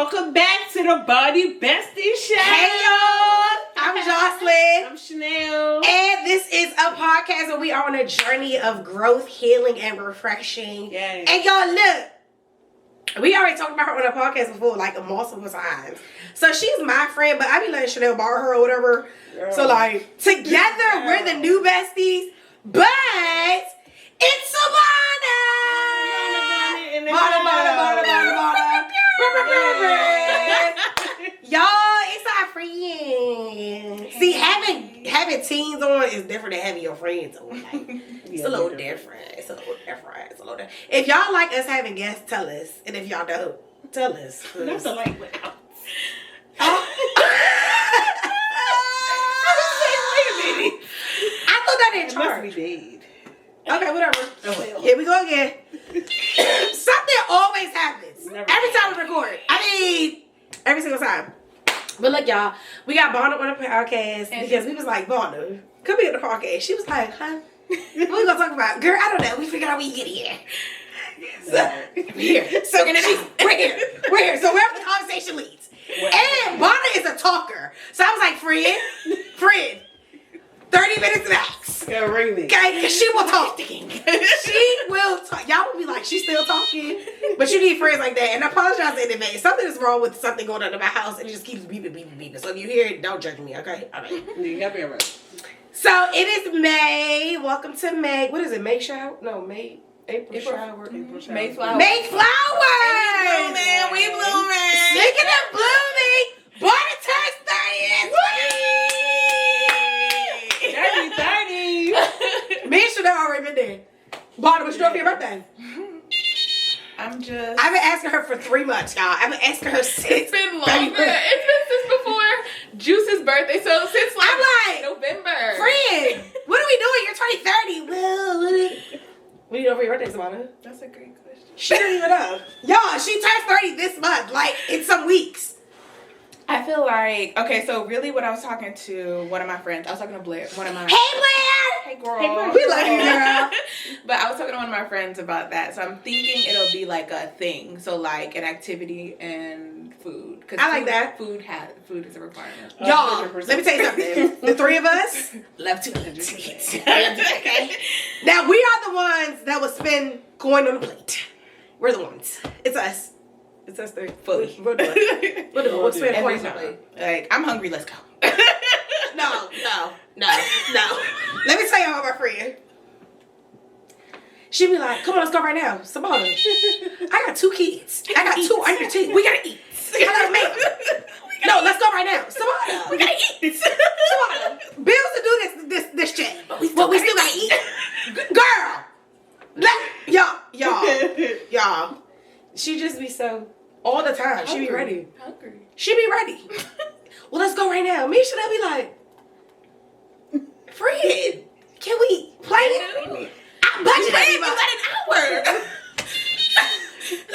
welcome back to the Baldie Besties show. Hey y'all, I'm Jocelyn. I'm Chanel. And this is a podcast where we are on a journey of growth, healing, and refreshing. Yes. And y'all, look, we already talked about her on a podcast before, like multiple times. So she's my friend, but I be letting Chanel borrow her or whatever. Girl. So like, together we're the new besties, but it's Sabouna. Y'all, it's our friends. See, having teens on is different than having your friends on. Like, it's a little different. It's a little different. If y'all like us having guests, tell us. And if y'all don't, tell us. That's a language. I thought that didn't Must charge. be dead. Okay, whatever. Oh, well. Here we go again. Something always happens. Never Every time we record. Every single time. But look, y'all, we got Bonna on the podcast because we was like, Bonna, come be on the podcast. She was like, huh? What we gonna talk about? Girl, I don't know. We figured out we get here. So, we're here. So we're here. So wherever the conversation leads. And Bonna is a talker. So I was like, friend, 30 minutes max. Yeah, ring me. Okay, because she will talk. She will talk. Y'all will be like, she's still talking. But you need friends like that. And I apologize in advance. Something is wrong with something going on in my house and it just keeps beeping. So if you hear it, don't judge me, okay? All right. You got me alright. So it is May. Welcome to May. What is it? May shower? No, May. April shower. May flower. May flowers. We blooming. Speaking of blooming, Bonna turns 30. 30. Me and Chanel already been there. Bonna, what you doing for your birthday? I've been asking her for 3 months, y'all. I've been asking her since. It's been longer. It's been since before Juice's birthday. So since I'm like, November. Friend, what are we doing? You're turning 30. Well, what are you doing for your birthday, Sabouna? That's a great question. She don't even know. Y'all, she turns 30 this month, like in some weeks. I feel like, okay, so really what I was talking to one of my friends, I was talking to Blair, one of my... Hey, Blair! Hey, girl. Hey, girl. We love you, girl. But I was talking to one of my friends about that. So I'm thinking it'll be like a thing. So like an activity and food. I like that. Food is a requirement. Y'all, 100%. let me tell you something. The 3 of us love to eat. Okay? Now, we are the ones that will spend coin on the plate. We're the ones. It's us. It's us 3. Fully. We'll do it. We'll spend Every coin on the plate. time. Like, I'm hungry, let's go. No. Let me tell y'all about my friend. She be like, come on, let's go right now. Sabouna, I got 2 kids. I got 2 under 2. We gotta eat. Hello, ma'am. No, let's go right now. Sabouna, we gotta eat. Sabouna, bills to do this shit. But we still gotta eat. Girl. Y'all. She just be so, all the time. She be ready. Hungry. She be ready. Well, let's go right now. Me and Chanel be like, Fred, can we play it? I budgeted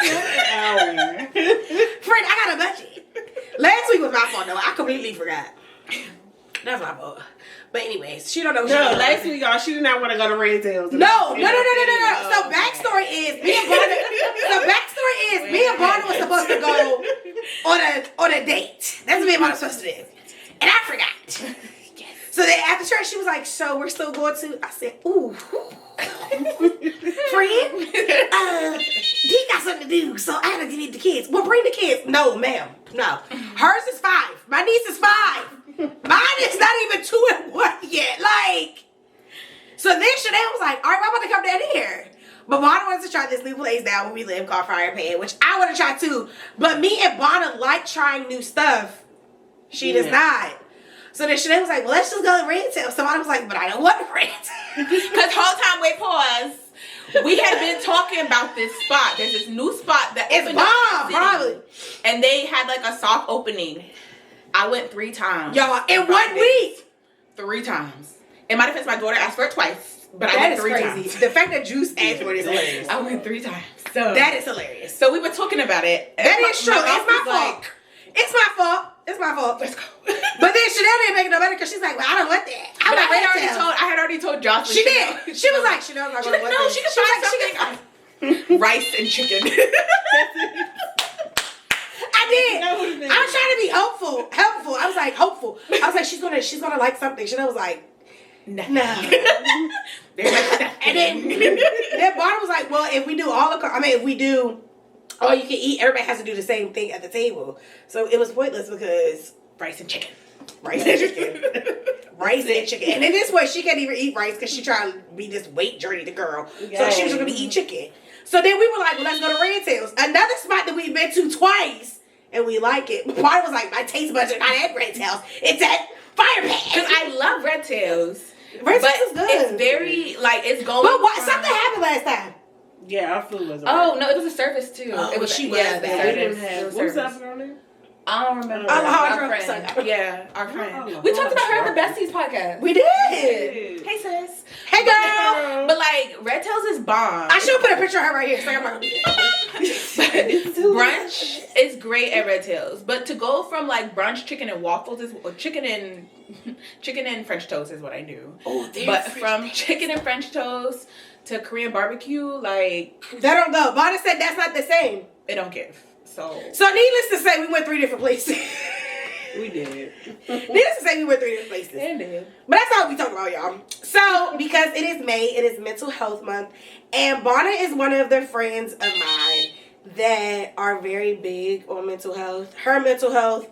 An hour. Fred, I got a budget. Last week was my fault, though. I completely forgot. That's my fault. But anyways, she don't know. No, last week, y'all, she did not want to go to Red Tails. No. So backstory is me and Bonna was supposed to go on a date. That's what me and Bonna was supposed to do. And I forgot. So then after church, she was like, so we're still going to, I said, ooh. Friend, he got something to do, so I had to get the kids. Well, bring the kids. No, ma'am. No. Hers is 5. My niece is 5. Mine is not even 2 and 1 yet. Like, so then Chanel was like, all right, I'm about to come down here. But Bonna wanted to try this new place down where we live called Fire Pan, which I want to try too. But me and Bonna like trying new stuff. She does not. So then Chanel was like, well, let's just go to Red Tail. So Bonna was like, but I don't want to Red Tail. Because whole time, wait, pause. We had been talking about this spot. There's this new spot that It's opened up bomb, in the city. probably. And they had like a soft opening. I went 3 times. Y'all, in 1 week. 3 times. In my defense, my daughter asked for it twice. But I That went is 3 crazy. times. The fact that Juice asked for it is hilarious. I went 3 times. So That is hilarious. So we were talking about it. That is true. It's my mouth was fault. It's my fault. It's my fault. Let's go. But then Chanel didn't make it no better because she's like, well, I don't want that. But like, I had already told Jocelyn. She did. She was like, Chanel's not She's going to like, want no, this. she can She was find like, something. Rice and chicken. I I did. I was trying to be helpful. I was like hopeful. I was like, she's gonna like something. Chanel was like, no. And then Barney was like, well, if we do if we do all you can eat, everybody has to do the same thing at the table. So it was pointless because rice and chicken. Rice and chicken. And in this way, she can't even eat rice because she trying to be this weight journey the girl. Yes. So she was going to be eating chicken. So then we were like, well, let's go to Red Tails. Another spot that we've been to twice, and we like it. Barney was like, my taste buds are not at Red Tails. It's at Fire Pit. Because I love Red Tails. Red Tails is good. It's very, like, it's going. But what? Something happened last time. Yeah, our food was. Oh, no, it was a service too. Oh, it was she was yeah, bad. We didn't have. What was happening on there? I don't remember. Alejandra. Our friend. Yeah, our friend. We Alejandra. talked about her on the Besties podcast. We did. Hey, sis. Hey, girl. But, like, Red Tails is bomb. I should put a picture of her right here. So I'm like, brunch is great at Red Tails. But to go from, like, brunch chicken and waffles is... Or chicken and French toast is what I knew. oh, But from chicken and French toast to Korean barbecue, like... That don't go. Bonnie said that's not the same. It don't give. So needless to say, we went 3 different places. We did. Needless to say, we went 3 different places. Indeed. But that's all we talk about, y'all. So, because it is May, it is Mental Health Month, and Bonna is one of the friends of mine that are very big on mental health. Her mental health,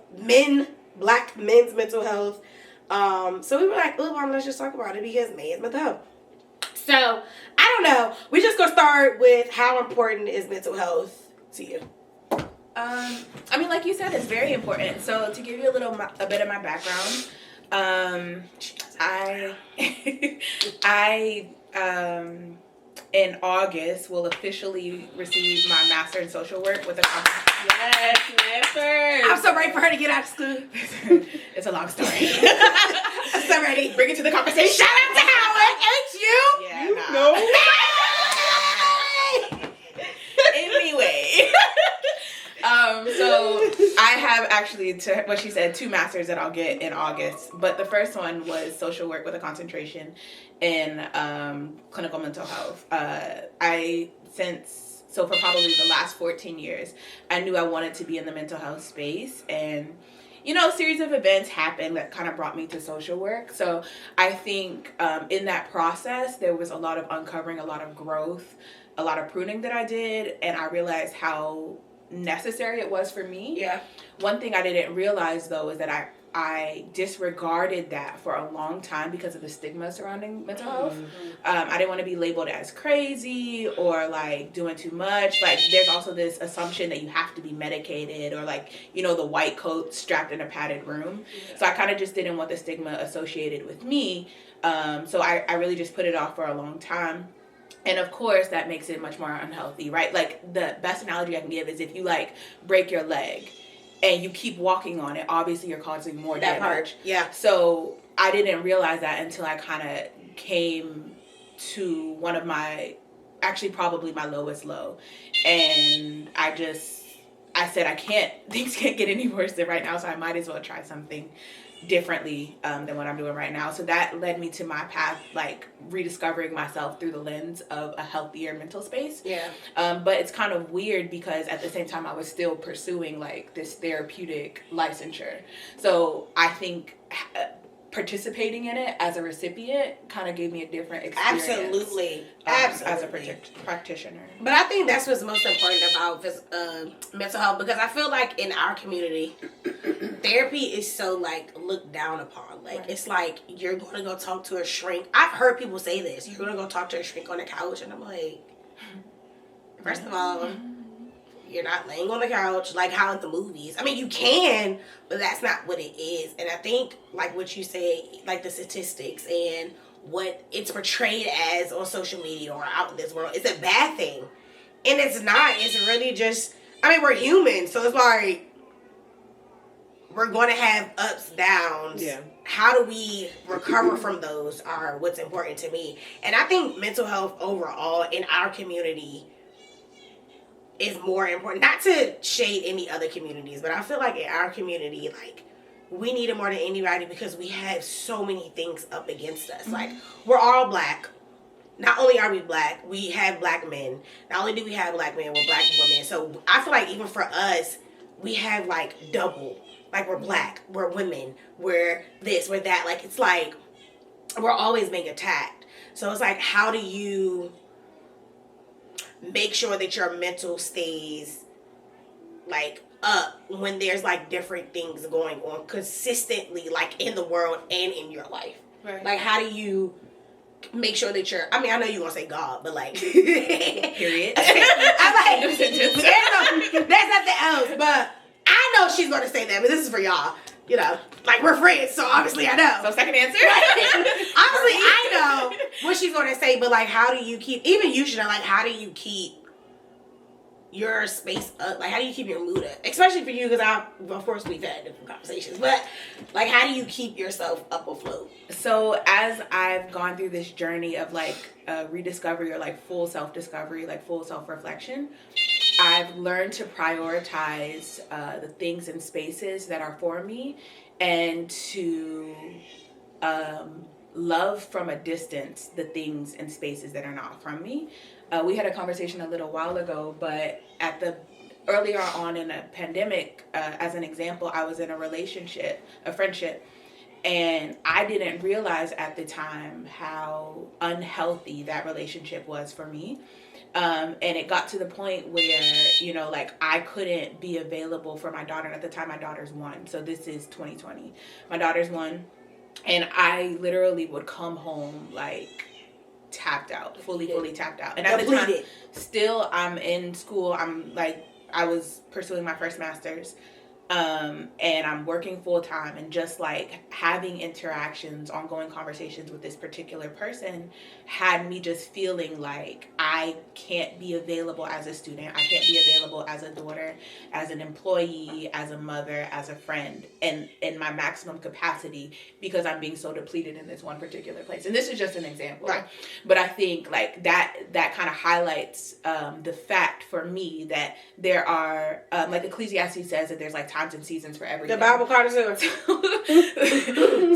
black men's mental health. So we were like, oh, Bonna, let's just talk about it because May is mental health. So, I don't know. We're just going to start with how important is mental health to you? I mean, like you said, it's very important. So to give you a bit of my background, I in August will officially receive my master in social work with a Yes, master. I'm so ready for her to get out of school. It's a long story. I'm so ready. Bring it to the conversation. Shout out to Howard. Ain't you? Yeah, You nah. know. Anyway. So I have actually, to what she said, 2 masters that I'll get in August. But the first one was social work with a concentration in clinical mental health. So for probably the last 14 years, I knew I wanted to be in the mental health space. And, you know, a series of events happened that kind of brought me to social work. So I think in that process, there was a lot of uncovering, a lot of growth, a lot of pruning that I did. And I realized how necessary it was for me. Yeah. One thing I didn't realize though is that I disregarded that for a long time because of the stigma surrounding mental health. I didn't want to be labeled as crazy or like doing too much. Like there's also this assumption that you have to be medicated or like, you know, the white coat strapped in a padded room. Yeah. So I kind of just didn't want the stigma associated with me. So I really just put it off for a long time. And of course, that makes it much more unhealthy, right? Like the best analogy I can give is if you like break your leg and you keep walking on it, obviously you're causing more damage. That part, yeah. So I didn't realize that until I kind of came to one of my, actually probably my lowest low. And I said, things can't get any worse than right now, so I might as well try something differently than what I'm doing right now. So that led me to my path, like rediscovering myself through the lens of a healthier mental space. Yeah. But it's kind of weird because at the same time I was still pursuing like this therapeutic licensure. So I think participating in it as a recipient kind of gave me a different experience. Absolutely. As a practitioner. But I think that's what's most important about mental health, because I feel like in our community, therapy is so like looked down upon. Like, right. It's like you're going to go talk to a shrink. I've heard people say this. You're going to go talk to a shrink on the couch. And I'm like, first of all, you're not laying on the couch like how in the movies. I mean, you can, but that's not what it is. And I think, like what you said, like the statistics and what it's portrayed as on social media or out in this world, it's a bad thing. And it's not. It's really just, I mean, we're human. So it's like, we're going to have ups, downs. Yeah. How do we recover from those are what's important to me. And I think mental health overall in our community is more important. Not to shade any other communities, but I feel like in our community, like, we need it more than anybody because we have so many things up against us. Mm-hmm. Like, we're all black. Not only are we black, we have black men. Not only do we have black men, we're black women. So I feel like even for us, we have like double. Like we're black, we're women, we're this, we're that. Like it's like we're always being attacked. So it's like, how do you make sure that your mental stays like up when there's like different things going on consistently, like in the world and in your life? Right. Like, how do you make sure that you're, I mean, I know you're gonna say God, but like period. I'm like, there's nothing else, but I know she's gonna say that, but this is for y'all. You know, like we're friends, so obviously I know. So second answer. Obviously I know what she's gonna say, but like, how do you keep? Even you should know. Like, how do you keep your space up? Like, how do you keep your mood up? Especially for you, because of course we've had different conversations, but like, how do you keep yourself up afloat? So as I've gone through this journey of like rediscovery or like full self-discovery, like full self-reflection, I've learned to prioritize the things and spaces that are for me, and to love from a distance the things and spaces that are not from me. We had a conversation a little while ago, but earlier on in a pandemic, as an example, I was in a friendship, and I didn't realize at the time how unhealthy that relationship was for me. And it got to the point where, you know, like I couldn't be available for my daughter. And at the time, my daughter's 1. So this is 2020. My daughter's 1. And I literally would come home like tapped out, fully tapped out. And at the time, still I'm in school. I was pursuing my first master's. And I'm working full time, and just like having interactions, ongoing conversations with this particular person had me just feeling like I can't be available as a student. I can't be available as a daughter, as an employee, as a mother, as a friend, and in my maximum capacity, because I'm being so depleted in this one particular place. And this is just an example, right? But I think like that kind of highlights the fact for me that there are like Ecclesiastes says that there's like times and seasons for everything. The Bible card is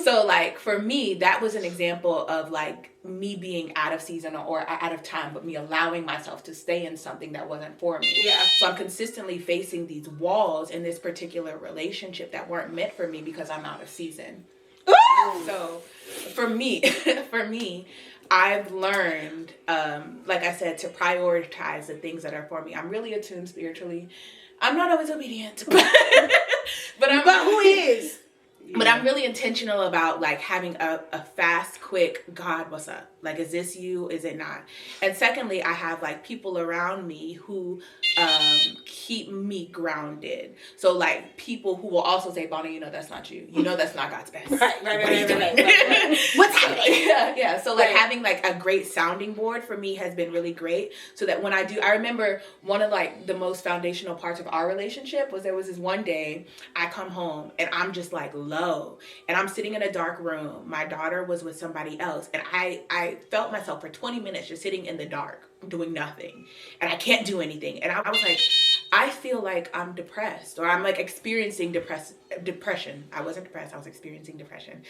So like for me, that was an example of like me being out of season or out of time, but me allowing myself to stay in something that wasn't for me. Yeah. So I'm consistently facing these walls in this particular relationship that weren't meant for me because I'm out of season. Ooh. So for me, I've learned, like I said, to prioritize the things that are for me. I'm really attuned spiritually. I'm not always obedient, but who is? But I'm really intentional about like having a fast, quick, God, what's up? Like, is this you? Is it not? And secondly, I have like people around me who keep me grounded. So like people who will also say, Bonnie, you know that's not you. You know that's not God's best. Right. What's happening? Yeah. So like having like a great sounding board for me has been really great. So that when I remember one of like the most foundational parts of our relationship was there was this one day I come home and I'm just like low, and I'm sitting in a dark room. My daughter was with somebody else, and I felt myself for 20 minutes just sitting in the dark doing nothing, and I can't do anything. And I was like, I feel like I'm depressed, or I'm like experiencing depression. I wasn't depressed, I was experiencing depression.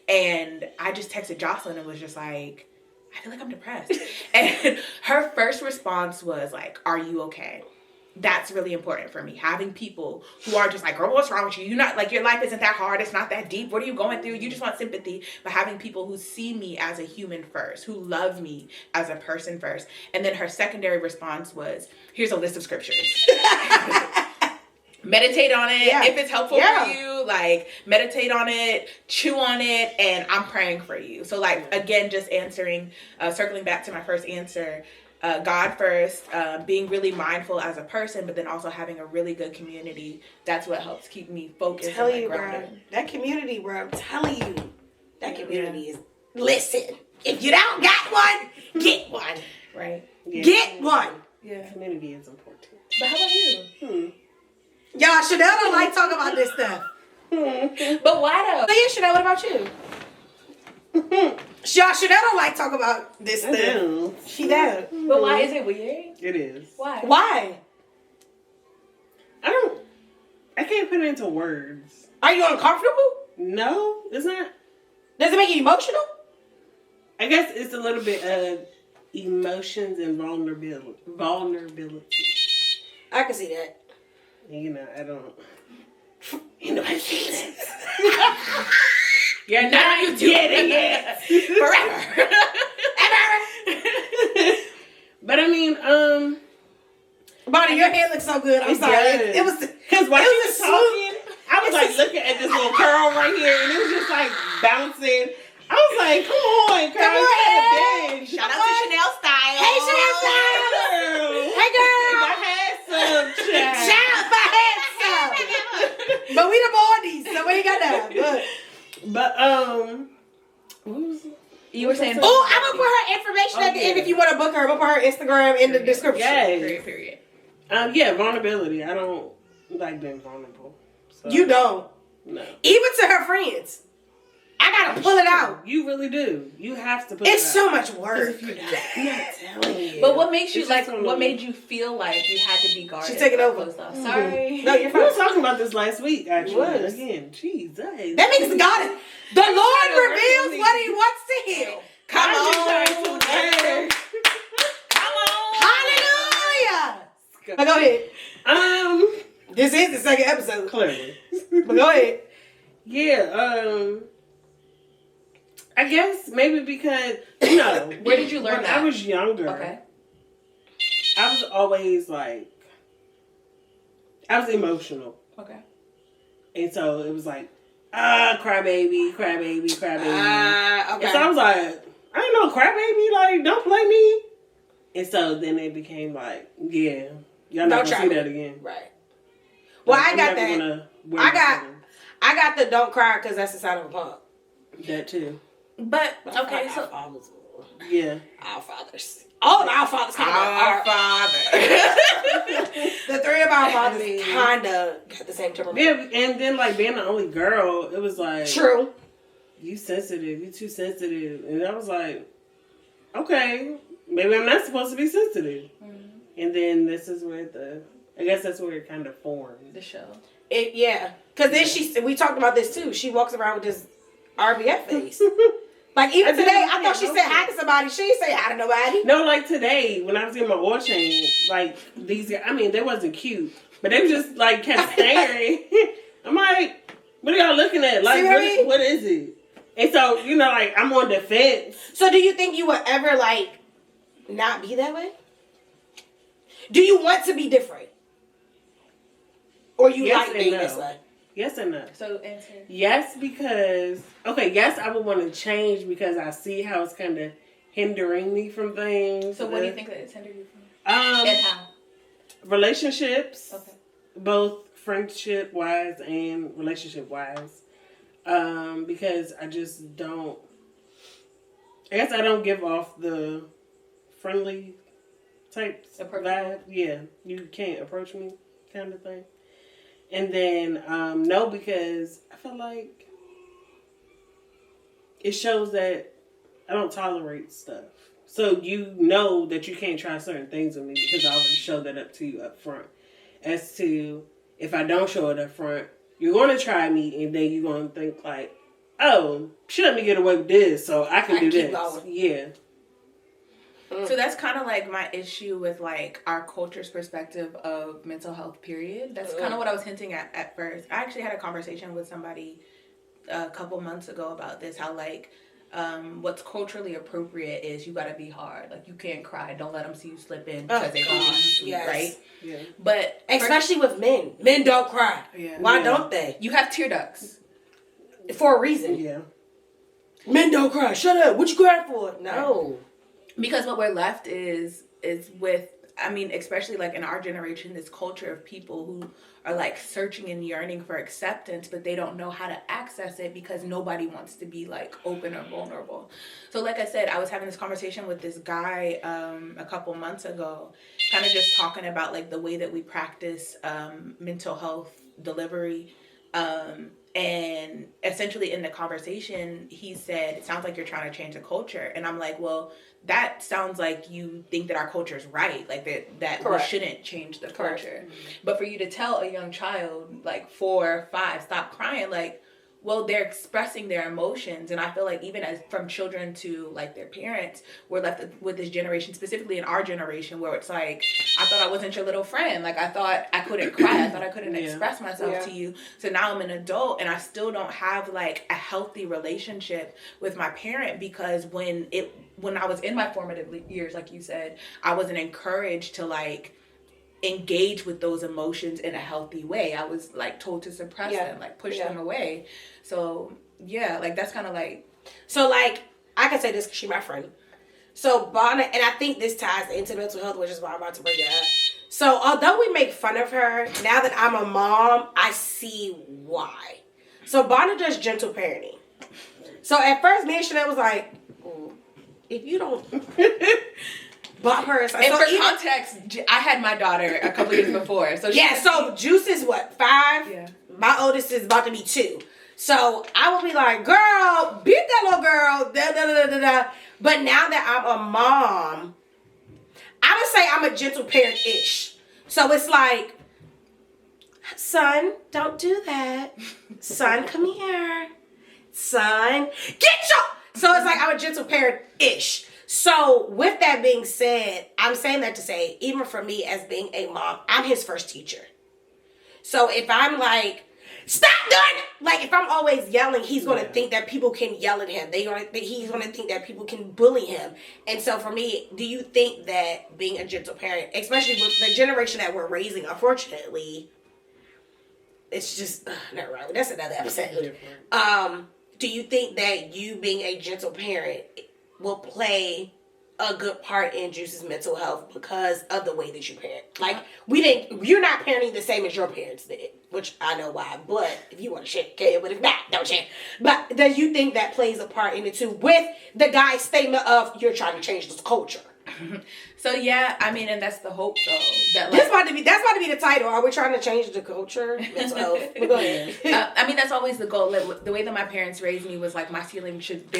And I just texted Jocelyn and was just like, I feel like I'm depressed. And her first response was like, are you okay? That's really important for me. Having people who are just like, girl, what's wrong with you? You're not like, your life isn't that hard. It's not that deep. What are you going through? You just want sympathy. But having people who see me as a human first, who love me as a person first. And then her secondary response was, here's a list of scriptures. Meditate on it. Yeah. If it's helpful for you, like meditate on it, chew on it, and I'm praying for you. So like, again, just answering, circling back to my first answer, God first, being really mindful as a person, but then also having a really good community. That's what helps keep me focused. I'm telling you, bro. That community, bro. I'm telling you, that community is. Listen, if you don't got one, get one. Right. Yeah. Get one. Yeah. Community is important. But how about you? Y'all, Chanel don't like talking about this stuff. But why though? So yeah, Chanel, what about you? Y'all, Chanel don't like talk about this stuff. Do. She does. But why is it weird? It is. Why? I can't put it into words. Are you uncomfortable? No, it's not. Does it make you emotional? I guess it's a little bit of emotions and vulnerability. I can see that. You know, I don't. You know, I can't. You're not getting it Forever. But I mean, Baldie, your hair looks so good. I'm sorry. It was because while she was talking, I was like looking at this little curl right here, and it was just like bouncing. I was like, "Come on, girl, Come on, you gotta dance." Shout out to Chanel Style. Hey, Chanel Style. Girl. Hey, girl. If I had some, child. Child, if I had some. But we the Baldies, so we ain't got that. But what was it? You were saying, Oh, I'm gonna put her information at the end if you want to book her. I'm gonna put her Instagram in the description. Yes. Period. Yeah, vulnerability. I don't like being vulnerable. So, You don't. No. Even to her friends. I gotta pull it out. You really do. You have to put it out. It's so much work. I'm not telling you. But what makes you It's like? just What made you feel like you had to be guarded? She's taking over. Sorry. No, you're We were fine. talking about this last week, actually. Was. Again, Jesus. That means God, the Lord reveals what He wants to hear. Come I'm just trying to on. learn. Come on. Hallelujah. But go ahead. This is the second episode. Clearly. But go ahead. Yeah, I guess maybe because, you know. Where did you learn when that? I was younger, Okay. I was always like, I was emotional. Okay. And so it was like, crybaby, crybaby, crybaby. Okay. And so I was like, I ain't no crybaby, like, don't play me. And so then it became like, yeah, y'all not Don't gonna try see me. that again. Right. Well, Like, I I'm got never that. gonna wear I my got- feelings. I got the don't cry because that's the sign of a punk. That too. But okay, Our so fathers. Yeah. Our fathers. All of our fathers kind our of. father. The three of our fathers I mean- kind of got the same temperament. Yeah, and then like being the only girl, it was like, True. you sensitive, you too sensitive. And I was like, okay, maybe I'm not supposed to be sensitive. Mhm. And then this is where I guess that's where it kind of formed. The show. Yeah. Because then we talked about this too. She walks around with this RBF face. Like even I didn't today, I know thought she that. said hi to somebody. She didn't say hi to nobody. No, like today, when I was getting my oil change, like these guys, I mean, they wasn't cute, but they just like kept staring. I'm like, what are y'all looking at? Like, See what I mean? what is it? And so, you know, like, I'm on defense. So do you think you would ever like not be that way? Do you want to be different? Or you Yes like and being no. this way? Yes and no. So answer. Yes, because, yes, I would want to change because I see how it's kind of hindering me from things. So what do you think that it's hindered you from? Um, And how? relationships. Okay. Both friendship wise and relationship wise. Because I just don't, I guess I don't give off the friendly type vibe. Yeah, you can't approach me kind of thing. And then, no, because I feel like it shows that I don't tolerate stuff. So you know that you can't try certain things with me because I already showed that up to you up front. As to, if I don't show it up front, you're going to try me and then you're going to think like, oh, she let me get away with this, so I can do keep this. going. Yeah. So that's kind of like my issue with like our culture's perspective of mental health, period. That's kind of what I was hinting at first. I actually had a conversation with somebody a couple months ago about this, how like what's culturally appropriate is you got to be hard. Like you can't cry. Don't let them see you slipping because they don't want you to, yes. right? Yeah. But Especially with men. Men don't cry. Yeah. Why Yeah. don't they? you have tear ducts. For a reason. Yeah. Men don't cry. Shut up. What you crying for? No. Because what we're left is with, I mean, especially like in our generation, this culture of people who are like searching and yearning for acceptance, but they don't know how to access it because nobody wants to be like open or vulnerable. So like I said, I was having this conversation with this guy a couple months ago, kind of just talking about like the way that we practice mental health delivery. And essentially in the conversation, he said, it sounds like you're trying to change the culture. And I'm like, well, that sounds like you think that our culture is right. Like that we Correct. shouldn't change the Correct. culture. But for you to tell a young child, like 4 or 5, stop crying, like, well, they're expressing their emotions. And I feel like even as from children to like their parents, we're left with this generation, specifically in our generation, where it's like, I thought I wasn't your little friend. Like, I thought I couldn't cry. I thought I couldn't express myself to you. So now I'm an adult and I still don't have like a healthy relationship with my parent, because when I was in my formative years, like you said, I wasn't encouraged to like engage with those emotions in a healthy way. I was like told to suppress them, like push them away. So yeah, like that's kind of like, so like I can say this because she's my friend. So Bonna, and I think this ties into mental health, which is why I'm about to bring it up. So although we make fun of her, now that I'm a mom, I see why. So Bonna does gentle parenting. So at first, me and Chanel was like, if you don't bop her. So and for context, I had my daughter a couple years before. So so Juice is what, 5? Yeah. My oldest is about to be 2. So I will be like, girl, beat that little girl. Da, da, da, da, da. But now that I'm a mom, I would say I'm a gentle parent-ish. So it's like, son, don't do that. Son, come here. Son, get your... So it's like I'm a gentle parent-ish. So with that being said, I'm saying that to say, even for me as being a mom, I'm his first teacher. So if I'm like, stop doing it! Like if I'm always yelling, he's going to think that people can yell at him. He's going to think that people can bully him. And so for me, do you think that being a gentle parent, especially with the generation that we're raising, unfortunately, it's just, not right. That's another episode. Do you think that you being a gentle parent will play a good part in Juice's mental health because of the way that you parent? Like, you're not parenting the same as your parents did, which I know why, but if you want to share, okay, but if not, don't share. But do you think that plays a part in it too, with the guy's statement of, you're trying to change this culture? So yeah, I mean, and that's the hope though. That like, that's about to be the title. Are we trying to change the culture? Mental health. But go ahead. I mean, that's always the goal. Like, the way that my parents raised me was like their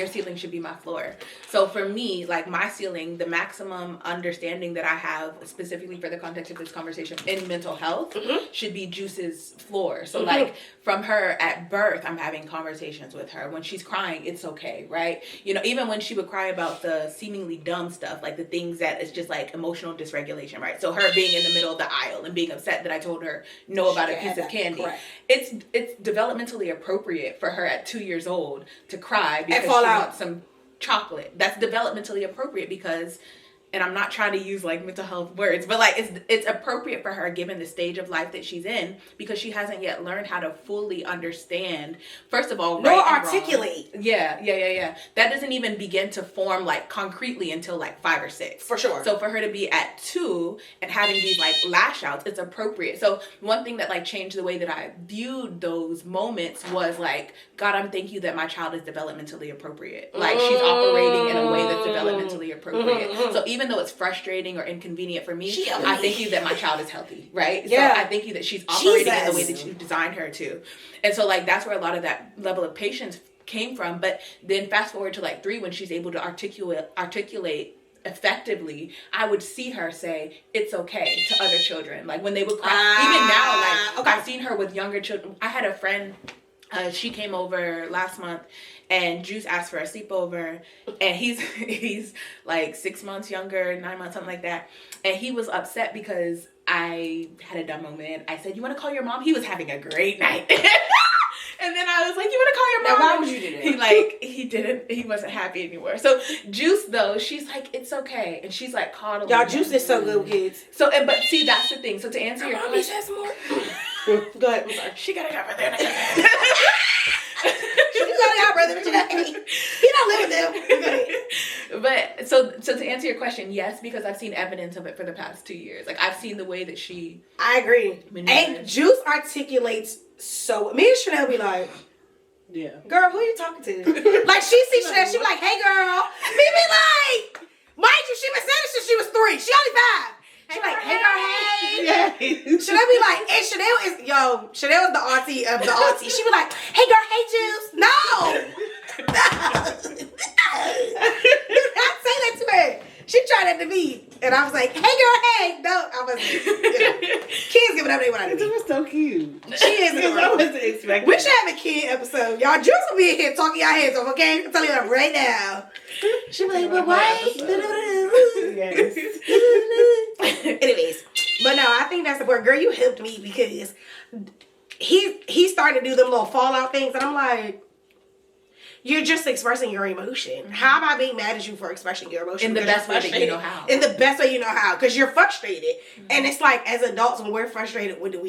ceiling should be my floor. So for me, like my ceiling, the maximum understanding that I have specifically for the context of this conversation in mental health should be Juice's floor. So like from her at birth, I'm having conversations with her. When she's crying, it's okay, right? You know, even when she would cry about the seemingly dumb stuff, like the things that it's just like emotional dysregulation, right? So her being in the middle of the aisle and being upset that I told her no about a piece of candy. Correct. It's developmentally appropriate for her at 2 years old to cry because she wants some chocolate. That's developmentally appropriate because, and I'm not trying to use like mental health words, but like it's appropriate for her given the stage of life that she's in, because she hasn't yet learned how to fully understand, first of all, right and articulate. Wrong. Yeah. That doesn't even begin to form like concretely until like 5 or 6. For sure. So for her to be at 2 and having these like lash outs, it's appropriate. So one thing that like changed the way that I viewed those moments was like, God, I'm thank you that my child is developmentally appropriate. Like she's operating in a way that's developmentally appropriate. So even though it's frustrating or inconvenient for me, I thank you that my child is healthy, right? Yeah. So I thank you that she's operating in the way that you designed her to. And so like that's where a lot of that level of patience came from. But then fast forward to like 3, when she's able to articulate effectively, I would see her say it's okay to other children. Like when they would cry, even now, like I've seen her with younger children. I had a friend, she came over last month and Juice asked for a sleepover, and he's like 6 months younger, 9 months, something like that. And he was upset because I had a dumb moment. I said, you want to call your mom? He was having a great night. And then I was like, you want to call your mom? Now, why would you do that? He didn't. He wasn't happy anymore. So Juice, though, she's like, it's okay. And she's like coddling. Y'all, Juice is so good with kids. So, but see, that's the thing. So to answer your question. Go ahead. I'm sorry. She got to have her there. Brother, he don't live with them. But so to answer your question, yes, because I've seen evidence of it for the past 2 years. Like I've seen the way that she. I agree. And Juice articulates so. Me and Chanel be like, yeah, girl, who are you talking to? Like she sees Chanel, she be like, hey, girl. Me be like, mind you, she been saying this since she was 3. She only 5. She like, hey girl, hey. Yeah. Chanel be like, and Chanel is the auntie of the auntie. She be like, hey girl, hey Juice. No. Do not say that to her. She tried that to me, and I was like, "Hey, girl, hey." No, I wasn't. Kids give whatever they want to do. It was so cute. She is. I wasn't expecting. We should have a kid episode. Y'all Jules will be in here talking y'all heads off, okay? I'm telling you that right now. She'll be like, but why? Yes. Anyways, but no, I think that's the part. Girl, you helped me because he started to do them little fallout things, and I'm like, you're just expressing your emotion. How am I being mad at you for expressing your emotion? In the best way that you know how. In the best way you know how, because you're frustrated. And it's like, as adults, when we're frustrated, what do?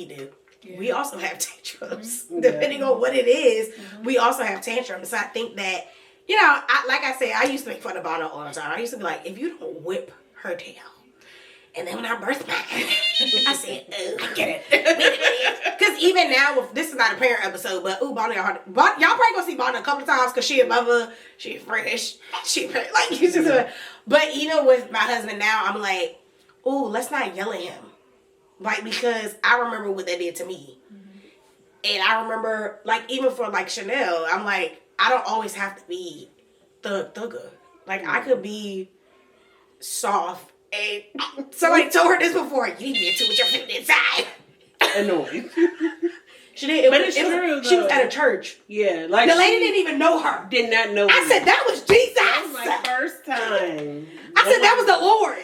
Yeah. We also have tantrums. Depending on what it is, we also have tantrums. So I think that, you know, like I said, I used to make fun of Bono all the time. I used to be like, if you don't whip her tail. And then when I birthed mine, I said, oh, I get it. Because even now, this is not a parent episode, but Bono, y'all probably gonna see Bono a couple of times because she a mother, she fresh, like, you just, but even with my husband now, I'm like, ooh, let's not yell at him. Like, because I remember what that did to me. And I remember, like, even for, like, Chanel, I'm like, I don't always have to be thugger. Like, I could be soft. And somebody told her this before. You need to be in tune with your feminine side. Annoying. She did. But it's true, she was though. at a church. Yeah. Like, the lady didn't even know her. Did not know I said, that was Jesus. That was my first time. I said, that was the Lord.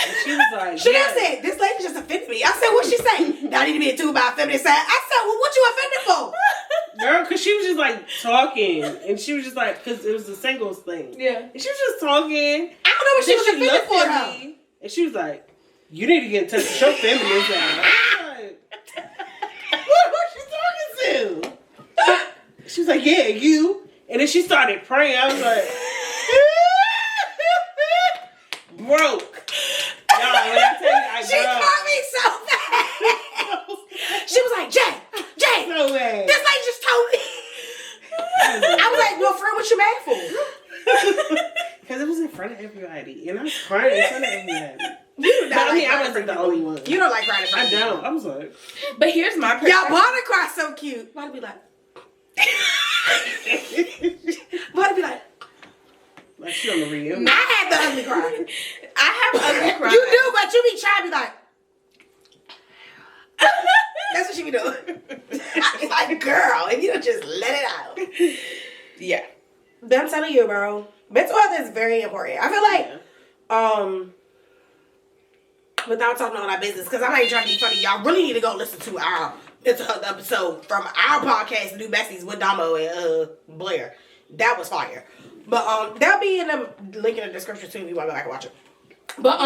And she was like, Chanel said, this lady just offended me. I said, what'd she say? Now I need to be in tune about feminine side. I said, well, what you offended for? Girl, because she was just like talking. And she was just like, because it was a singles thing. Yeah. And she was just talking. I don't know what she was offended for, though. Me, and she was like, you need to get in touch with your feminine side. I was like, what's she talking to? She was like, yeah, you. And then she started praying. I was like, broke. Y'all, when I tell you, I she called me so bad. She was like, Jay, so bad. this lady just told me. I was like, well, friend, what you mad for? Because it was in front of everybody. And I was crying in front of everybody. I wasn't the only one. You don't like crying in front of I don't. I was like. But here's my perspective. Y'all, Bonnie cry so cute. Bonnie be like. Bonnie be like. Like she on the real. I had the ugly cry. I have ugly cry. You do, but you be trying to be like. That's what she be doing. I be like, girl, if you don't just let it out. Yeah. But I'm telling you, bro. Mental health is very important. I feel like, without talking all our business, because I'm not even trying to be funny, y'all really need to go listen to our mental health episode from our podcast, Baldie Besties with Damo and Blair. That was fire. But that'll be in the link in the description too if you want to go back and watch it. But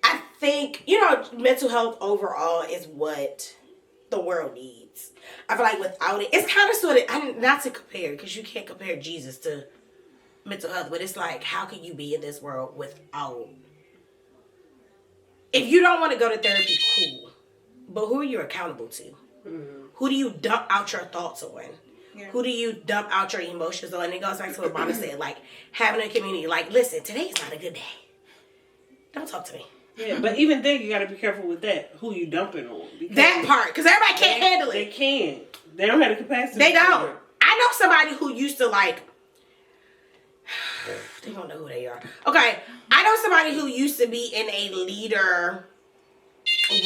I think, you know, mental health overall is what the world needs. I feel like without it, it's kind of sort of, not to compare, because you can't compare Jesus to mental health, but it's like, how can you be in this world without? If you don't want to go to therapy, cool. But who are you accountable to? Mm-hmm. Who do you dump out your thoughts on? Yeah. Who do you dump out your emotions on? And it goes back to what Mama said, like, having a community. Like, listen, today is not a good day. Don't talk to me. Yeah, but even then, you got to be careful with that. Who you dumping on? That part, because everybody can't handle it. They can't. They don't have the capacity. They don't. I know somebody who used to, like, they don't know who they are. Okay, I know somebody who used to be in a leader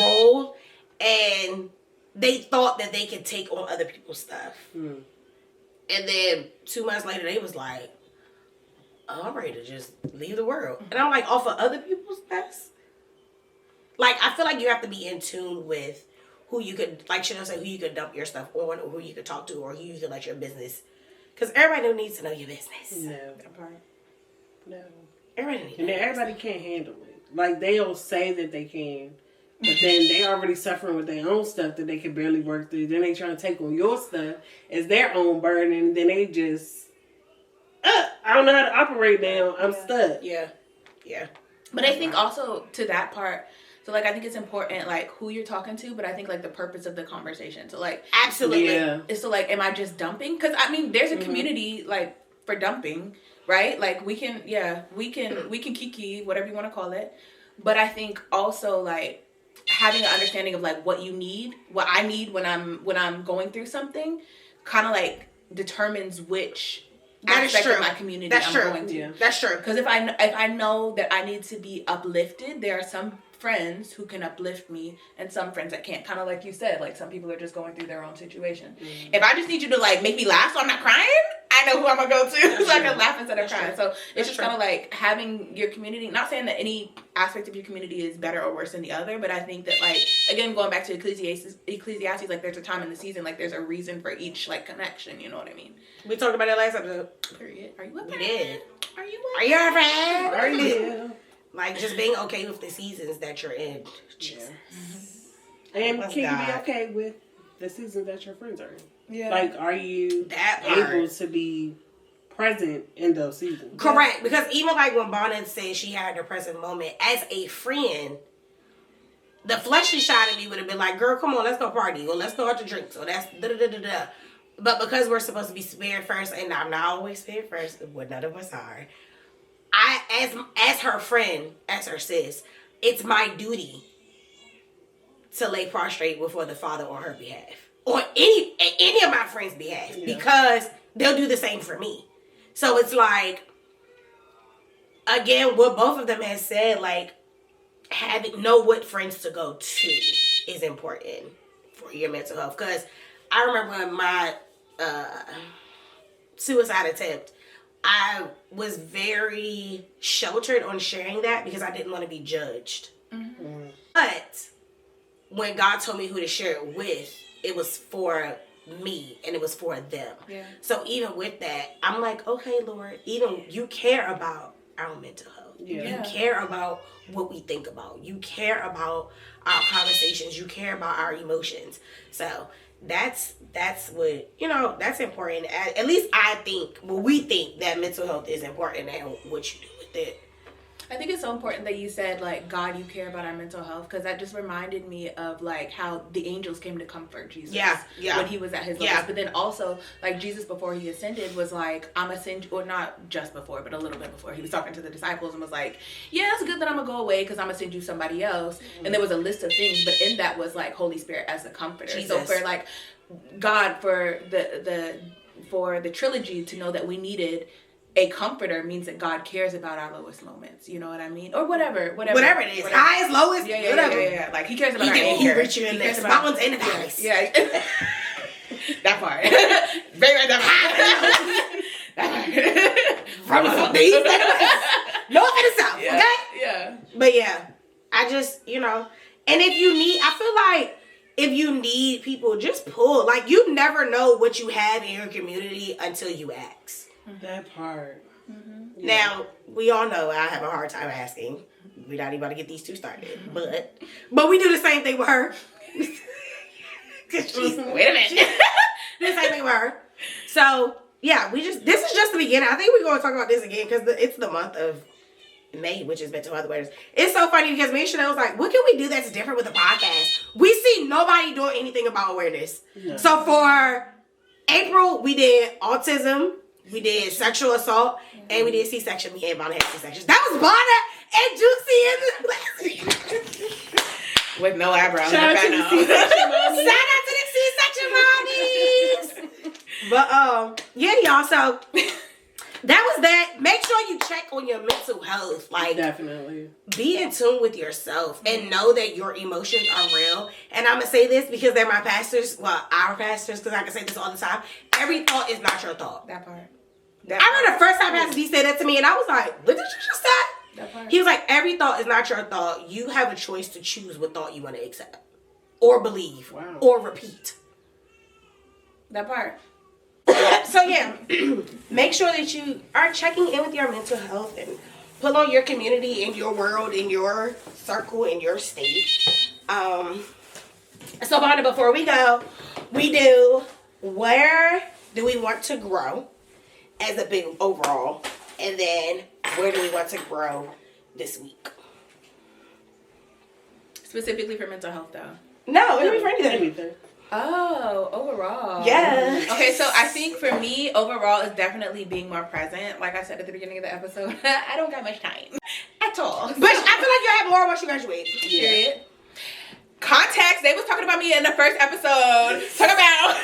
role, and they thought that they could take on other people's stuff. And then 2 months later, they was like, oh, I'm ready to just leave the world. And I'm like, off of other people's stuff? Like, I feel like you have to be in tune with who you could, like Chanel said, who you could dump your stuff on, or who you could talk to, or who you could let your business. Because everybody needs to know your business. No. Everybody needs to know. And everybody can't handle it. Like, they'll say that they can, but then they already suffering with their own stuff that they can barely work through. Then they trying to take on your stuff as their own burden, and then they just, I don't know how to operate now. I'm stuck. Yeah. But I think also to that part, so, like, I think it's important, like, who you're talking to, but I think, like, the purpose of the conversation. So, like, absolutely. Yeah. Is to, like, am I just dumping? Because, I mean, there's a community, like, for dumping, right? Like, we can kiki, whatever you want to call it. But I think also, like, having an understanding of, like, what you need, what I need when I'm going through something, kind of, like, determines which aspect of my community That's I'm true. going to. Yeah. That's true. Because if I know that I need to be uplifted, there are some friends who can uplift me and some friends that can't. Kind of like you said, like some people are just going through their own situation. Mm-hmm. If I just need you to like make me laugh so I'm not crying, I know who I'm gonna go to so I can laugh instead of crying. So it's just kind of like having your community. Not saying that any aspect of your community is better or worse than the other, but I think that like again going back to Ecclesiastes, like there's a time in the season, like there's a reason for each like connection. You know what I mean? We talked about that last episode. Period. Are you a friend? We did. Are you a friend? Are you? Like, just being okay with the seasons that you're in. Jesus. Yeah. And can you be okay with the seasons that your friends are in? Yeah. Like, are you able to be present in those seasons? Correct. Because even like when Bonnet said she had her present moment, as a friend, the fleshly side of me would have been like, girl, come on, let's go party. Or let's go out to drink. So that's da-da-da-da-da. But because we're supposed to be spared first, and I'm not always spared first, well, none of us are. As her friend, as her sis, it's my duty to lay prostrate before the Father on her behalf, or any of my friends' behalf, because they'll do the same for me. So it's like, again, what both of them has said, like know what friends to go to is important for your mental health. Because I remember when my suicide attempt, I was very sheltered on sharing that because I didn't want to be judged. Mm-hmm. But when God told me who to share it with, it was for me and it was for them. Yeah. So even with that, I'm like, okay, Lord, even you care about our mental health. Yeah. You care about what we think about. You care about our conversations. You care about our emotions. So that's what, that's important. At least I think, we think that mental health is important and what you do with it. I think it's so important that you said, like, God, you care about our mental health, because that just reminded me of, like, how the angels came to comfort Jesus when he was at his lowest. But then also, like, Jesus, before he ascended, was like, I'm going to send you, or not just before, but a little bit before. He was talking to the disciples and was like, yeah, it's good that I'm going to go away because I'm going to send you somebody else. Mm-hmm. And there was a list of things, but in that was, like, Holy Spirit as the comforter. Jesus. So for, like, God, for the trilogy to know that we needed a comforter means that God cares about our lowest moments. You know what I mean? Or whatever it is. Whatever. Highest, lowest, whatever. Yeah. Like, he cares about our anger. He rich you in this. Mountains in the palace. Yeah. That part. Very right, that part. From the east and the west. North and the south, okay? Yeah. But yeah, I just, and I feel like if you need people, just pull. Like, you never know what you have in your community until you ask. That part. Mm-hmm. Yeah. Now, we all know I have a hard time asking. We're not even about to get these two started. But we do the same thing with her. Wait a minute. Do the same thing with her. So, yeah, this is just the beginning. I think we're going to talk about this again because it's the month of May, which is mental health awareness. It's so funny because me and Chanel was like, what can we do that's different with the podcast? We see nobody doing anything about awareness. No. So for April, we did autism. We did sexual assault, and we did C-section. Me and Bonnie had C-sections. That was Bonnie and Juicy in the with no eyebrows. Shout out to the C-section mommies. But yeah, y'all. So that was that. Make sure you check on your mental health. Like, definitely be in tune with yourself and know that your emotions are real. And I'm gonna say this because they're my pastors. Well, our pastors, because I can say this all the time. Every thought is not your thought. That part. I remember the first time Pastor D said that to me, and I was like, what did you just say? He was like, every thought is not your thought. You have a choice to choose what thought you want to accept or believe or repeat. That part. So yeah, make sure that you are checking in with your mental health and pull on your community, in your world, in your circle, in your state. So Bonnie, before we go, we do, where do we want to grow as a big overall, and then where do we want to grow this week? Specifically for mental health, though. No, it would be for anything. Oh, overall. Yeah. Okay, so I think for me, overall is definitely being more present. Like I said at the beginning of the episode, I don't got much time at all. But I feel like you have more once you graduate. Yeah. Period. Context, they was talking about me in the first episode. Talk about...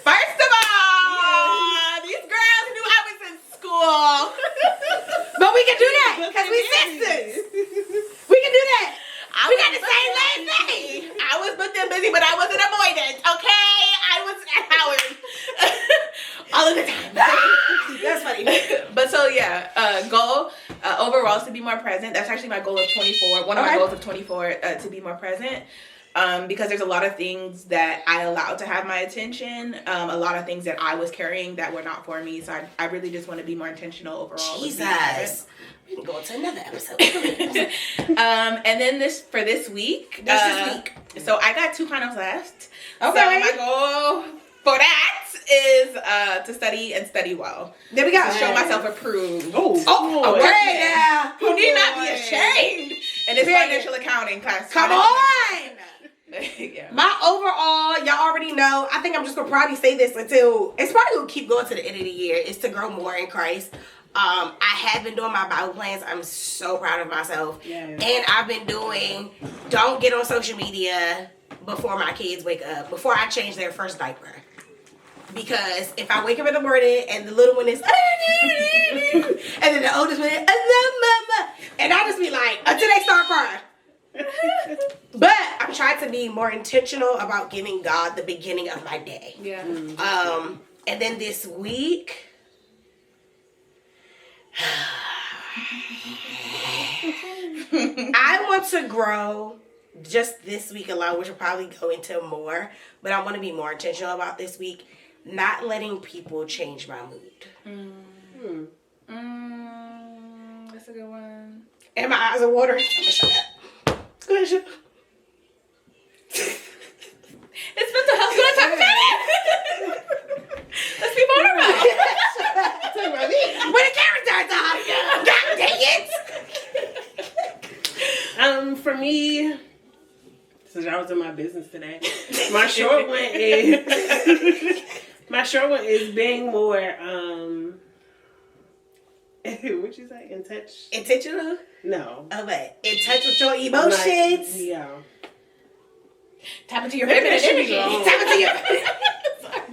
First of all, can do that because we sisters. We can do that. We got the same last name. I was booked and busy, but I wasn't avoidant. Okay, I was at Howard all of the time. That's funny. But so yeah, goal overall is to be more present. That's actually my goal of 24. One of my goals of 24 to be more present. Because there's a lot of things that I allowed to have my attention, a lot of things that I was carrying that were not for me. So I really just want to be more intentional overall. Jesus. We can go into another episode. And then this week. This week. So I got 2 finals left. Okay. So my goal for that is to study well. There we go. To show myself approved. Oh, okay now. Who need not be ashamed in this financial accounting class. Come on. Yeah. My overall, y'all already know, I think I'm just going to probably say this until, it's probably going to keep going to the end of the year, is to grow more in Christ. I have been doing my Bible plans. I'm so proud of myself. Yeah. And I've been doing, don't get on social media before my kids wake up, before I change their first diaper. Because if I wake up in the morning and the little one is, and then the oldest one is, mama, and I just be like, until they start crying. But I'm trying to be more intentional about giving God the beginning of my day. Yeah. And then this week, I want to grow just this week alone, which will probably go into more, but I want to be more intentional about this week, not letting people change my mood. That's a good one. And my eyes are watering. I'm gonna shut up. Go ahead, shut up. It's mental health. Let's talk about it. Let's be vulnerable. Talk about me. When the camera starts off. God dang it. For me, since I was in my business today, my short one is being more what'd you say? In touch? Intentional? No. Okay. In touch with your emotions. Like, yeah. Tap into your feminine energy. Tap into your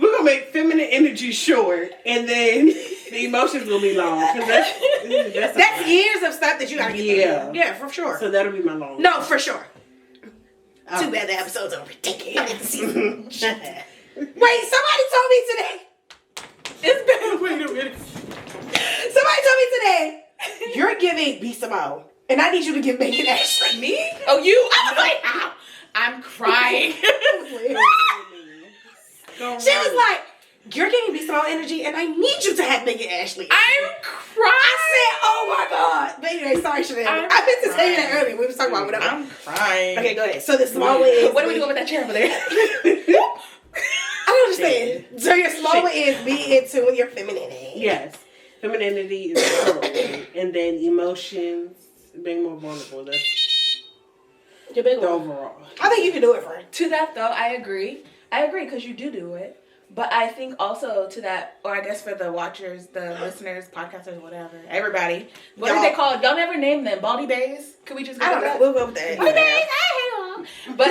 We're gonna make feminine energy short, and then the emotions will be long. Cause that's years of stuff that you gotta get through. Yeah, for sure. So that'll be my long. No, for sure. Too bad the episode's over. Take it. Wait, somebody told me today. Wait a minute. Somebody told me today, you're giving B Simone, and I need you to give Megan Ashley. Me? Oh, you? I was like, ow. I'm crying. She was like, you're giving B Simone energy, and I need you to have Megan Ashley. I'm crying. I said, oh my God. But anyway, sorry, Chanel. I meant to tell you that earlier. We was talking about whatever. I'm crying. Okay, go ahead. So the small one is... What are we doing with that chair over there? I don't understand. So your small one is be in tune with your femininity. Yes. Femininity is the short one. And then emotions, being more vulnerable. That's your big the one. overall. I think you can do it, friend. To that, though, I agree because you do it. But I think also to that, or I guess for the watchers, the listeners, podcasters, whatever, everybody, what are they called? Y'all never name them. Baldie Besties? Can we just go I don't with know. that? We'll go with that. Baldie Besties, I hate them. But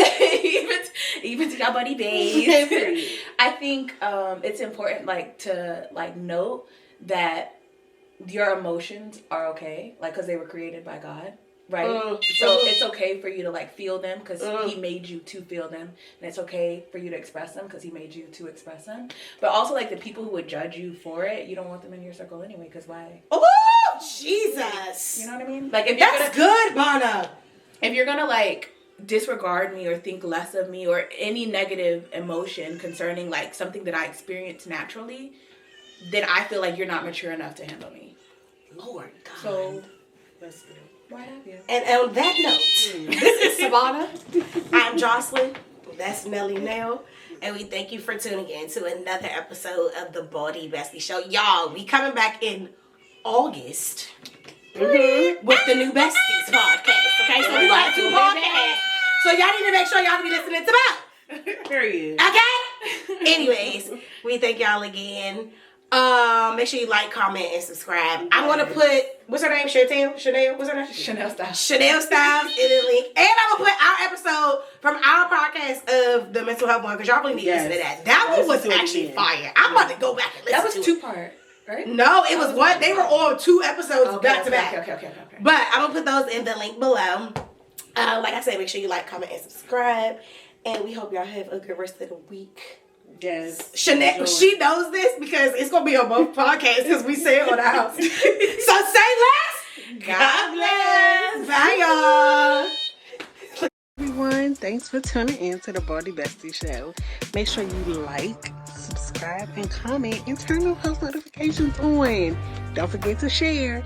even to y'all Baldie Besties, I think it's important to note that your emotions are okay, because they were created by God. Right? So it's okay for you to feel them because he made you to feel them. And it's okay for you to express them because he made you to express them. But also the people who would judge you for it, you don't want them in your circle anyway because why? Oh, Jesus. You know what I mean? If that's good, Mana. If you're gonna disregard me or think less of me or any negative emotion concerning something that I experience naturally, then I feel like you're not mature enough to handle me. Lord God. So That's good. why have you? And on that note, this is Sabouna. I'm Jocelyn. That's Nelly Nell. And we thank you for tuning in to another episode of the Baldie Besties Show. Y'all, we coming back in August with the new Besties podcast. Okay, so we gonna have 2 podcasts. So y'all need to make sure y'all be listening to both. Period. Okay? Anyways, we thank y'all again. Make sure you like, comment, and subscribe. I'm gonna put, what's her name? Chanel? What's her name? Chanel Styles. Chanel Styles in the link. And I'm gonna put our episode from our podcast of the mental health one because y'all really need to listen to that. That one was actually fire. I'm about to go back and listen to it. That was 2-part. right? No, it was one. They were on 2 episodes back to back. Okay. But I'm gonna put those in the link below. Like I said, make sure you like, comment, and subscribe. And we hope y'all have a good rest of the week. Yes. Chanel, she knows this because it's gonna be on both podcasts because we say it on the house. So say less. God bless. Bye, y'all. Everyone, thanks for tuning in to the Baldie Besties show. Make sure you like, subscribe, and comment, and turn the post notifications on. Don't forget to share.